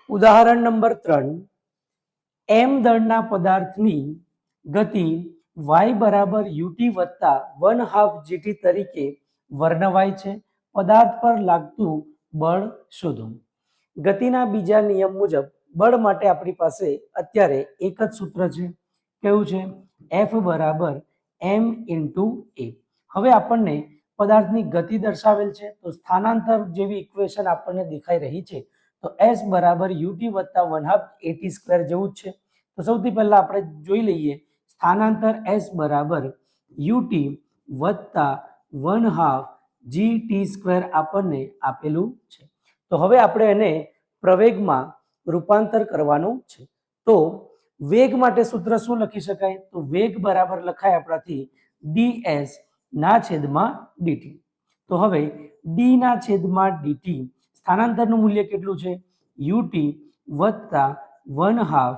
ઉદાહરણ number 3, m દળના પદાર્થની ગતિ y બરાબર ut વત્તા 1/2 gt તરીકે વર્ણવાય છે. પદાર્થ પર લાગતું બળ શોધો. ગતિના બીજા નિયમ મુજબ બળ માટે આપણી પાસે અત્યારે એક જ સૂત્ર છે. કેવું છે? F બરાબર m into a. હવે આપણને પદાર્થની ગતિ દર્શાવેલ છે તો સ્થાનાંતર જેવી ઇક્વેશન આપણને દેખાઈ રહી છે. તો s બરાબર ut વત્તા 1/2 at સ્ક્વેર જેવું જ છે. તો સૌથી પહેલા આપણે જોઈ લઈએ સ્થાનાંતર s બરાબર ut વત્તા 1/2 gt સ્ક્વેર આપણને આપેલું છે. તો હવે આપણે એને પ્રવેગમાં રૂપાંતર કરવાનું છે. તો વેગ માટે સૂત્ર શું લખી શકાય? તો વેગ બરાબર લખાય આપણાથી ds ના છેદમાં dt. તો હવે d ના છેદમાં dt સ્થાનાંતરનું મૂલ્ય કેટલું છે? ut વત્તા 1/2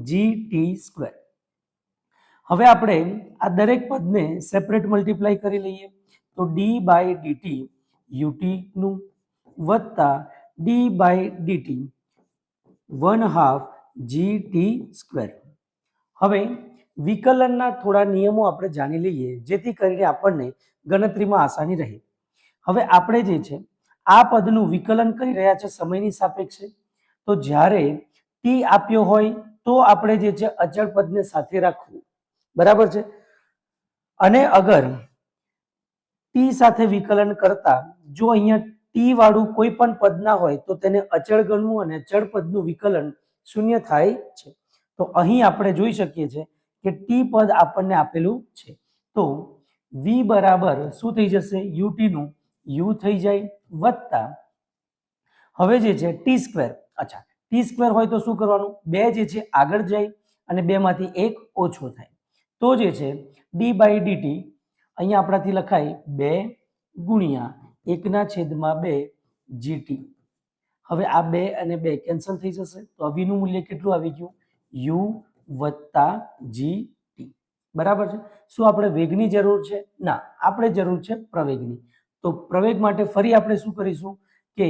gt સ્ક્વેર. હવે આપણે આ દરેક પદને સેપરેટ મલ્ટીપ્લાય કરી લઈએ. તો d બાય dt ut નું વત્તા d by dt 1/2 gt square. હવે વિકલનના થોડા નિયમો આપણે જાણી લઈએ જેથી કરીને આપણને ગણતરીમાં આસાની રહે. હવે આપણે જે છે આ પદનું વિકલન કરી રહ્યા છે સમયની સાપેક્ષે. તો જ્યારે t આપ્યો હોય તો આપણે જે છે અચળ પદને સાથે રાખવું. બરાબર છે. અને અગર t સાથે વિકલન કરતા જો અહીંયા t વાળું કોઈ પણ પદ ના હોય તો તેને અચળ ગણવું અને અચળ પદનું વિકલન શૂન્ય થાય છે. તો અહીં આપણે જોઈ શકીએ છીએ કે t પદ આપણને આપેલું છે. તો v બરાબર શું થઈ જશે? ut નું u થઈ જાય વત્તા હવે જે છે t સ્ક્વેર. અચ્છા, t સ્ક્વેર હોય તો શું કરવાનું? 2 જે છે આગળ જાય અને 2 માંથી 1 ઓછો થાય. તો જે છે d બાય dt અહીંયા આપણાથી લખાય 2 ગુણ્યા 1/2 gt. હવે આ 2 અને 2 કેન્સલ થઈ જશે તો v નું મૂલ્ય કેટલું આવી ગયું? u વત્તા gt. બરાબર છે. શું આપણે વેગની જરૂર છે? ના, આપણે જરૂર છે પ્રવેગની. તો પ્રવેગ માટે ફરી આપણે શું કરીશું કે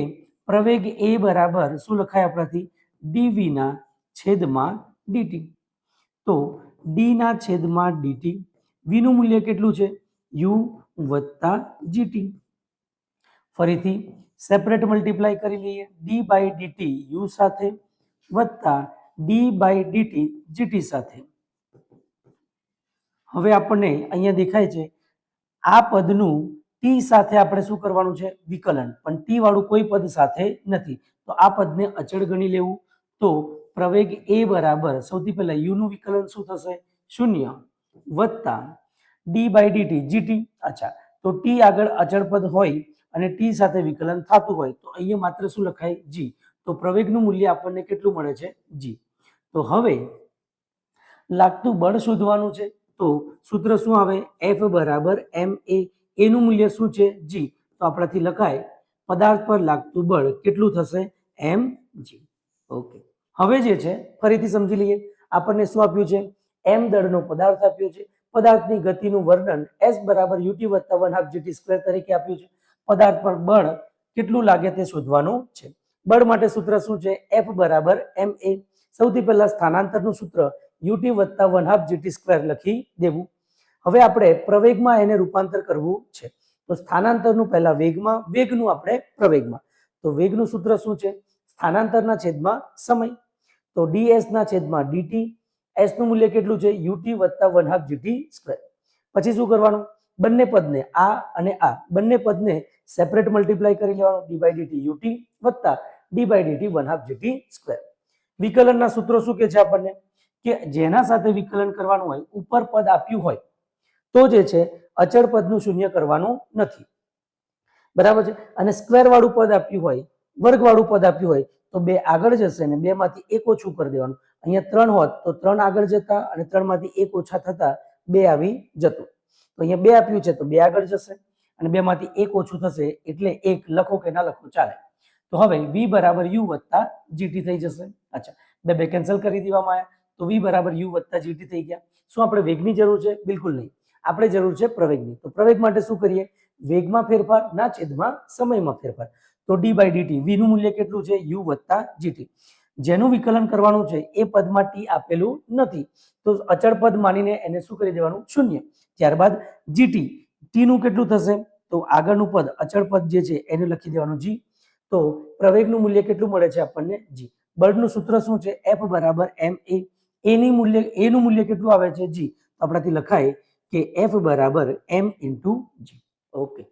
પ્રવેગ a બરાબર શું લખાય આપણાથી? dv ના છેદમાં dt. તો d ના છેદમાં dt v નું મૂલ્ય કેટલું છે? u વત્તા gt. ફરીથી સેપરેટ મલ્ટીપ્લાય કરી લઈએ. d બાય dt u સાથે વત્તા d બાય dt gt સાથે. હવે આપણને અહીંયા દેખાય છે આ પદનું t સાથે આપણે શું કરવાનું છે? વિકલન. પણ t વાળું કોઈ પદ સાથે નથી તો આ પદને અચળ ગણી લેવું. તો પ્રવેગ a બરાબર સૌથી પહેલા u નું વિકલન શું થશે? 0 વત્તા d બાય dt gt. અચ્છા, તો t આગળ અચળ પદ હોય અને t સાથે વિકલન થતું હોય તો અહીંયા માત્ર શું લખાય? g. તો પ્રવેગનું મૂલ્ય આપણને કેટલું મળે છે? g. તો હવે લાગતું બળ શોધવાનું છે. તો સૂત્ર શું આવે? F બરાબર ma. એનું મૂલ્ય શું છે? g. તો આપણાથી લખાય પદાર્થ પર લાગતું બળ કેટલું થશે? mg. ઓકે. હવે જે છે ફરીથી સમજી લઈએ. આપણને શું આપ્યું છે? m દળનો પદાર્થ આપ્યો છે. પદાર્થની ગતિનું વર્ણન s બરાબર ut વત્તા 1/2 gt સ્ક્વેર તરીકે આપ્યું છે. પદાર્થ પર બળ કેટલું લાગે તે શોધવાનું છે. બળ માટે સૂત્ર શું છે? F બરાબર ma. સૌથી પહેલા સ્થાનાંતરનું સૂત્ર ut વત્તા 1/2 gt સ્ક્વેર લખી દેવું. હવે આપણે પ્રવેગમાં એને રૂપાંતર કરવું છે. તો સ્થાનાંતરનું પહેલા વેગમાં, વેગનું આપણે પ્રવેગમાં. તો વેગનું સૂત્ર શું છે? સ્થાનાંતરના છેદમાં સમય. તો ds ના છેદમાં dt. s નું મૂલ્ય કેટલું છે? ut વત્તા 1/2 gt સ્ક્વેર. પછી શું કરવાનું? બંને પદને આ અને આ બંને પદને સેપરેટ મલ્ટીપ્લાય કરી લેવાનું. d બાય dt ut વત્તા d by dt 1/2 gt square. વિકલનના સૂત્રો શું કે છે આપણને? કે જેના સાથે વિકલન કરવાનું હોય ઉપર પદ આપ્યું હોય તો જે છે અચળ પદનું શૂન્ય કરવાનું નથી. બરાબર છે. અને સ્ક્વેર વાળું પદ આપ્યું હોય, વર્ગ વાળું પદ આપ્યું હોય તો 2 આગળ જશે અને 2 માંથી 1 ઓછું કરી દેવાનું. અહીંયા 3 હોત તો 3 આગળ જતા અને 3 માંથી 1 ઓછા થતા 2 આવી જતું. તો અહીંયા 2 આપ્યું છે તો 2 આગળ જશે અને 2 માંથી 1 ઓછું થશે એટલે 1 લખો કે ના લખો ચાલે. તો હવે v બરાબર u વત્તા gt થઈ જશે. અચ્છા, 2 કેન્સલ કરી દેવામાં આવ્યા તો v બરાબર u વત્તા gt થઈ ગયા. શું આપણે વેગની જરૂર છે? બિલકુલ નહીં. આપણે જરૂર છે પ્રવેગની. તો પ્રવેગ માટે શું કરીએ? વેગમાં ફેરફાર ના છેદમાં સમયમાં ફેરફાર. તો d બાય dt v નું મૂલ્ય કેટલું છે? u વત્તા gt. જેનું વિકલન કરવાનું છે એ પદમાં ટી આપેલું નથી, તો અચળ પદ માનીને એને શું કરી દેવાનું? શૂન્ય. ત્યારબાદ જીટી, ટી નું કેટલું થશે? તો આગળનું પદ અચળ પદ જે છે એને લખી દેવાનું જી. તો પ્રવેગનું મૂલ્ય કેટલું મળે છે આપણને? જી. બળનું સૂત્ર શું છે? F બરાબર ma. એનું મૂલ્ય કેટલું આવે છે? જી. આપણાથી લખાય કે F બરાબર m ઇન્ટુ જી. ઓકે.